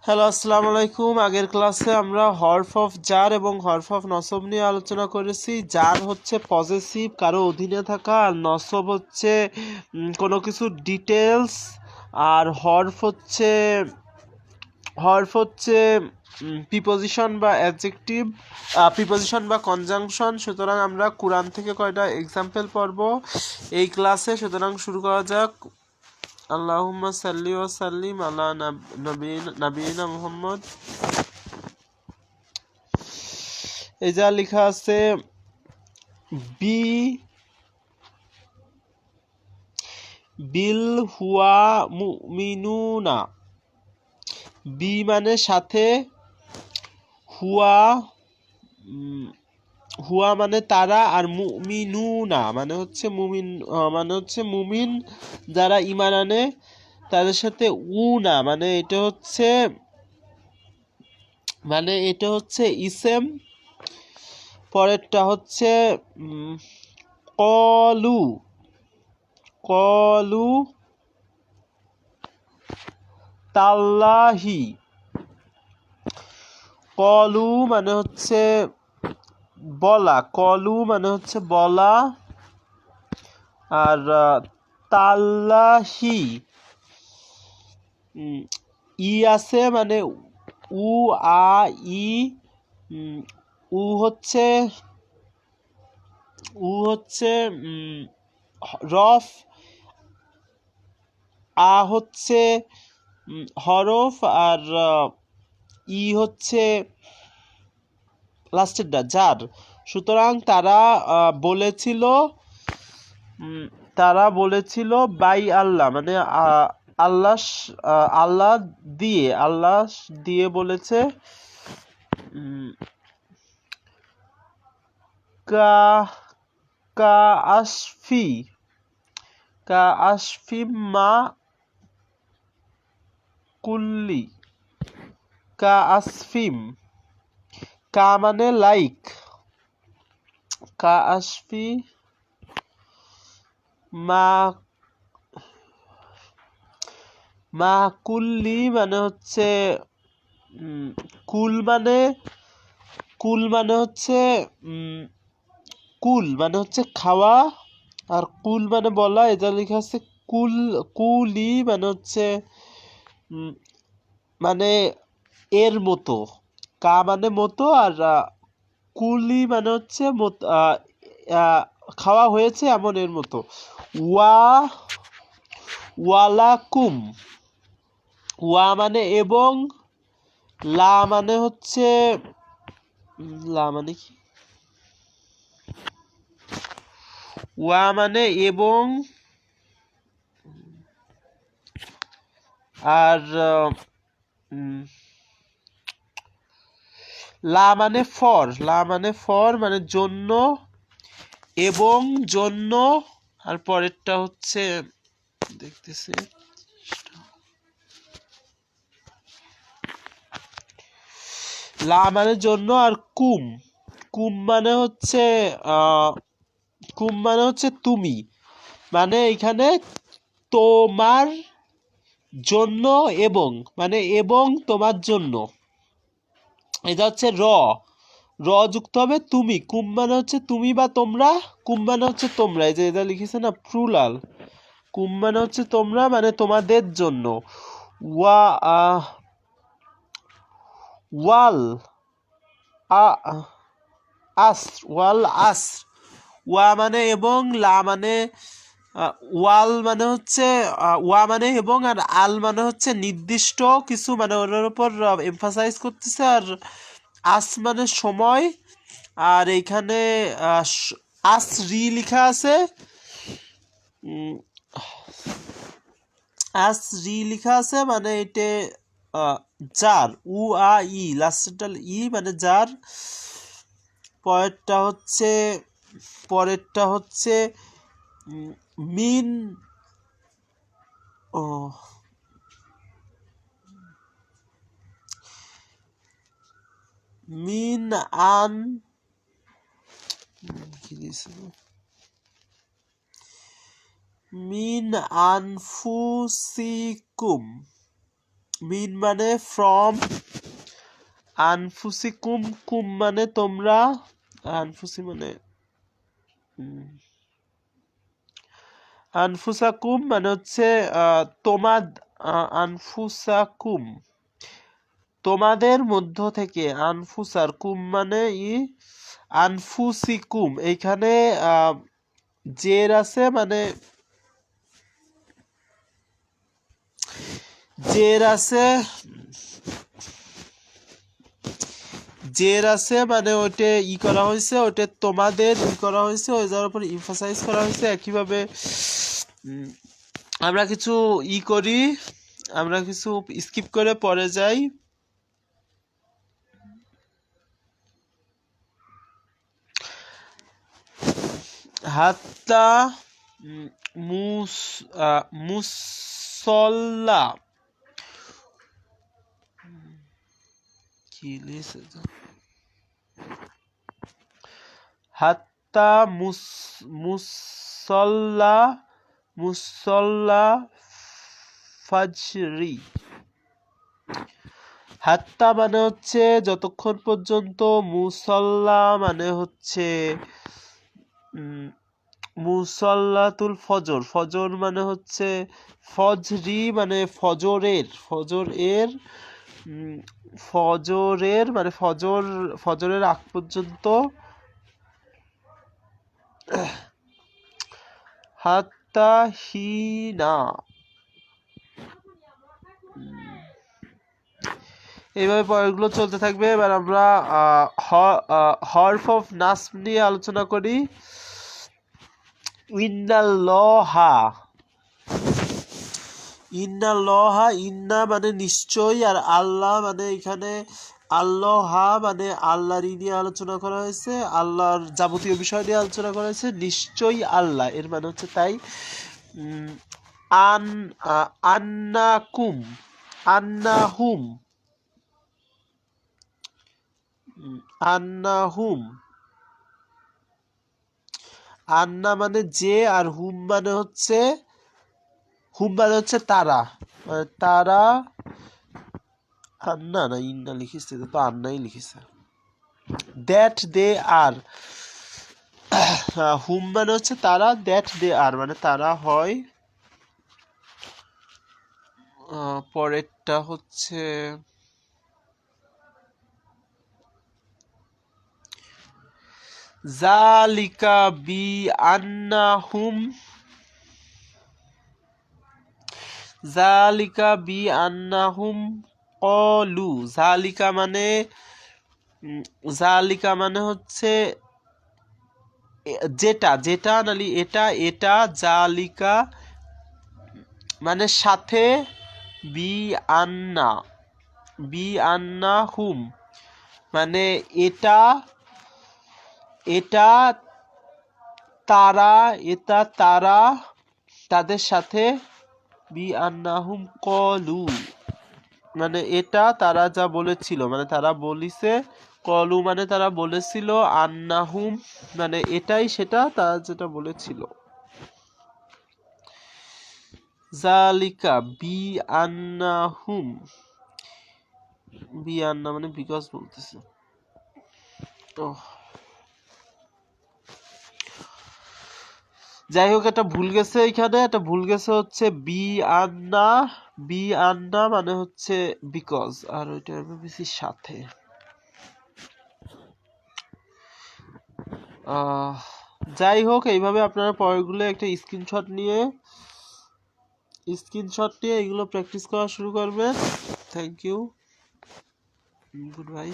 Hello, আসসালামু আলাইকুম। আগের ক্লাসে আমরা হরফ অফ জার এবং হরফ অফ নসব নিয়ে আলোচনা করেছি। জার হচ্ছে পজেসিভ, কারো অধীনে থাকা, আর নসব হচ্ছে কোনো কিছু ডিটেলস, আর হরফ হচ্ছে প্রিপোজিশন বা অ্যাডজেক্টিভ, প্রিপোজিশন বা কনজাংশন। সুতরাং আমরা কোরআন থেকে কয়টা এক্সাম্পল পড়ব এই ক্লাসে। সুতরাং শুরু করা যাক। আল্লাহুম্মা সাল্লি ওয়া সাল্লিম আলা নবিয়িনা মুহাম্মদ। এই যা লেখা আছে, বি বিল হুয়া মুমিনুনা। বি মানে সাথে, হুয়া হুয়া মানে তারা, আর মুমিনুনা মানে হচ্ছে মুমিন যারা ঈমান আনে তাদের সাথে উনা মানে এটা হচ্ছে ইসেম। পরেরটা হচ্ছে কলু কলু তাল্লাহি। কলু মানে হচ্ছে বলা, আর তাল্লাহি ই আছে মানে উ আ ই, উ হচ্ছে রফ, আ হচ্ছে হরফ, আর ই হচ্ছে লাস্টেরটা জার। সুতরাং তারা বলেছিল বাই আল্লাহ, মানে আল্লাহ দিয়ে বলেছে কা কা আশফি মা কুল্লি। কা আসফিম, কা মানে লাইক, কা আশফি মা কুল্লি মানে হচ্ছে কুল মানে হচ্ছে খাওয়া, আর কুল মানে বলা। এটা লেখা আছে কুলি মানে হচ্ছে মানে এর মতো। কা মানে মতো, আর কুলি মানে হচ্ছে খাওয়া হয়েছে এমন, এর মতো। ওয়ালাকুম, ওয়া মানে এবং, লা মানে হচ্ছে লা মানে কি, ওয়া মানে এবং, আর লা মানে ফর মানে জন্য, এবং জন্য। আর পরেরটা হচ্ছে দেখতেছি, লা মানে জন্য, আর কুম মানে হচ্ছে তুমি, মানে এখানে তোমার জন্য, এবং মানে এবং তোমার জন্য। এটা হচ্ছে র যুক্ত হবে তুমি। কুম মানে হচ্ছে তুমি বা তোমরা, কুম মানে হচ্ছে তোমরা। এই যে এটা লিখেছে না প্লুরাল, কুম মানে হচ্ছে তোমরা, মানে তোমাদের জন্য। ওয়াল আসর, ওয়া মানে এবং, লা মানে ওয়াল মানে হচ্ছে ওয়া মানে এবং, আর আল মানে হচ্ছে নির্দিষ্ট কিছু, মানে ওটার উপর এমফাসাইজ করতেছে। আর আস মানে সময়, আর এইখানে আসরি লেখা আছে, মানে এটা জার, উ আ ই লাস্টেরটা ই মানে জার। পরেরটা হচ্ছে মিন ও মিন আন কি দিয়েছিল, মিন আনফুসিকুম, মিন মানে ফ্রম, আনফুসিকুম, কুম মানে তোমরা, আনফুসি মানে আনফুসাকুম মানে হচ্ছে তোমাদ, আনফুসাকুম তোমাদের মধ্য থেকে, আনফুসার কুম মানে আনফুসিকুম, এইখানে জের আছে মানে জের আছে, জের আছে মানে ওইটা করা হয়েছে, ওইটা তোমাদের করা হয়েছে, ওই যার উপর ইমফাসাইজ করা হয়েছে। একইভাবে আমরা কিছু করি, আমরা কিছু স্কিপ করে পরে যাই। হাত্তা মুসল্লা, কি লিখেছে? হাত্তা মুসল্লা, মুসল্লা ফাজরি। হাত্তা মানে হচ্ছে যতক্ষণ পর্যন্ত, মুসল্লা মানে হচ্ছে মুসল্লাতুল ফজর, ফজর মানে হচ্ছে ফজরি মানে ফজরের, ফজরের মানে ফজরের আগ পর্যন্ত। হাত্তা হিনা, এইভাবে পরেরগুলো চলতে থাকবে। এবার আমরা হরফ অফ নাসব নিয়ে আলোচনা করি। ইন্নাল্লাহা, ইন্নাল্লাহা, ইন্না মানে নিশ্চয়, আর আল্লাহ মানে এখানে আল্লাহ মানে আল্লাহর নিয়ে আলোচনা করা হয়েছে, আল্লাহর যাবতীয় বিষয় নিয়ে আলোচনা করা হয়েছে। নিশ্চয়ই আল্লাহ এর মানে হচ্ছে তাই। আন্নাকুম, আন্নাহুম, আন্নাহুম, আন্না মানে যে, আর হুম মানে হচ্ছে, হুম মানে হচ্ছে তারা, মানে তারা। আন্না না ইন্না লিখিছে, তো আন্নাই লিখিছে। দ্যাট দে আর, হুম মানে হচ্ছে তারা, দ্যাট দে আর মানে তারা হয়। পরেরটা হচ্ছে জালিকা বি আন্নাহুম, জালিকা বি আন্নাহুম কলু। জালিকা মানে, জালিকা মানে হচ্ছে যেটা, যেটা নালি এটা, এটা জালিকা মানে সাথে, বি আন্না, বি আন্না হুম মানে এটা, এটা তারা, এটা তারা তাদের সাথে, বি আন্নাহুম কলু মানে এটা তারা যা বলেছিল, মানে তারা বলিছে, কলু মানে তারা বলেছিল, আন্নাহুম মানে এটাই সেটা তারা যেটা বলেছিল। জালিকা বি আন্নাহুম, বি আন্না মানে বিকজ বলতেছে। যাই হোক, এটা ভুল গেছে, এখানে এটা ভুল গেছে হচ্ছে বি আন্না, বি আন্না মানে হচ্ছে বিকজ, আর ওইটা আমি বেশি সাথে। যাই হোক, এইভাবে আপনারা পরেরগুলো একটা স্ক্রিনশট নিয়ে এগুলো প্র্যাকটিস করা শুরু করবেন। Thank you, good bye.